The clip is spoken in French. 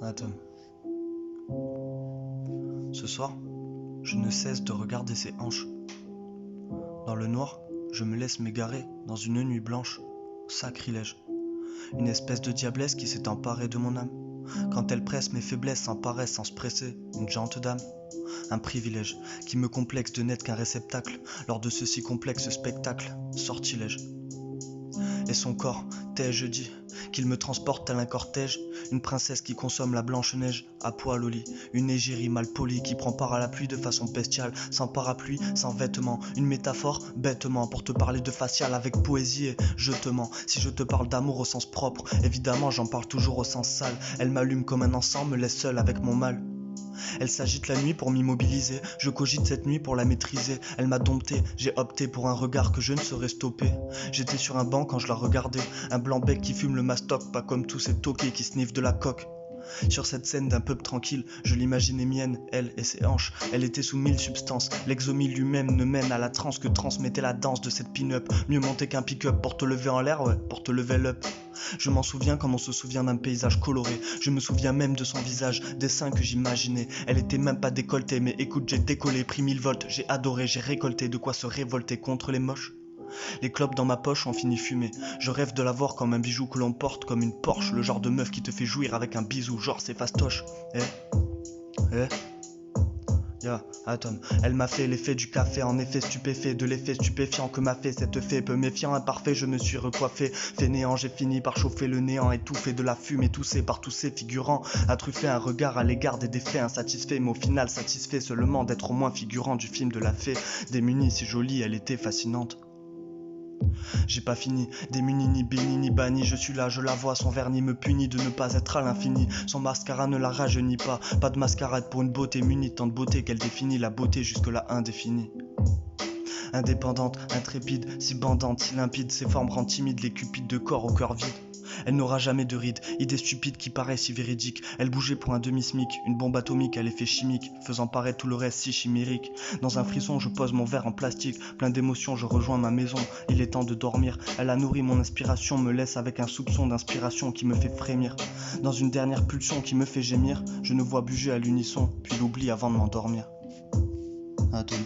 Atom. Ce soir, je ne cesse de regarder ses hanches. Dans le noir, je me laisse m'égarer dans une nuit blanche. Sacrilège. Une espèce de diablesse qui s'est emparée de mon âme. Quand elle presse mes faiblesses sans paresse, sans se presser, une gente dame. Un privilège qui me complexe de n'être qu'un réceptacle lors de ce si complexe spectacle, sortilège. Et son corps, t'ai-je dit, qu'il me transporte tel un cortège, une princesse qui consomme la blanche neige, à poil au lit, une égérie mal polie qui prend part à la pluie de façon bestiale, sans parapluie, sans vêtements, une métaphore, bêtement, pour te parler de facial avec poésie et je te mens. Si je te parle d'amour au sens propre, évidemment j'en parle toujours au sens sale, elle m'allume comme un encens, me laisse seul avec mon mal. Elle s'agite la nuit pour m'immobiliser, je cogite cette nuit pour la maîtriser. Elle m'a dompté, j'ai opté pour un regard que je ne saurais stopper. J'étais sur un banc quand je la regardais, un blanc-bec qui fume le mastoc, pas comme tous ces toqués qui sniffent de la coque. Sur cette scène d'un peuple tranquille, je l'imaginais mienne, elle et ses hanches. Elle était sous 1000 substances, l'exomile lui-même ne mène à la transe que transmettait la danse de cette pin-up. Mieux monter qu'un pick-up pour te lever en l'air, ouais, pour te lever up. Je m'en souviens comme on se souvient d'un paysage coloré. Je me souviens même de son visage, des seins que j'imaginais. Elle était même pas décolletée, mais écoute, j'ai décollé, pris 1000 volts. J'ai adoré, j'ai récolté de quoi se révolter contre les moches. Les clopes dans ma poche ont fini fumées. Je rêve de la voir comme un bijou que l'on porte, comme une Porsche. Le genre de meuf qui te fait jouir avec un bisou, genre c'est fastoche. Atom. Elle m'a fait l'effet du café, en effet stupéfait, de l'effet stupéfiant que m'a fait cette fée. Peu méfiant, imparfait, je me suis recoiffé. Fainéant, j'ai fini par chauffer le néant, étouffé de la fume, étoussé par tous ces figurants. A truffé un regard à l'égard des défaits insatisfaits, mais au final satisfait seulement d'être au moins figurant du film de la fée. Démunie, si jolie, elle était fascinante. J'ai pas fini, démuni ni béni ni banni, je suis là, je la vois, son vernis me punit de ne pas être à l'infini. Son mascara ne la rajeunit pas, pas de mascarade pour une beauté munie, tant de beauté qu'elle définit la beauté jusque-là indéfinie. Indépendante, intrépide, si bandante, si limpide, ses formes rendent timides les cupides de corps au cœur vide. Elle n'aura jamais de rides, idée stupide qui paraît si véridique. Elle bougeait pour un demi-smic, une bombe atomique à l'effet chimique, faisant paraître tout le reste si chimérique. Dans un frisson, je pose mon verre en plastique, plein d'émotions, je rejoins ma maison. Il est temps de dormir. Elle a nourri mon inspiration, me laisse avec un soupçon d'inspiration qui me fait frémir. Dans une dernière pulsion qui me fait gémir, je ne vois bouger à l'unisson, puis l'oublie avant de m'endormir. Atom.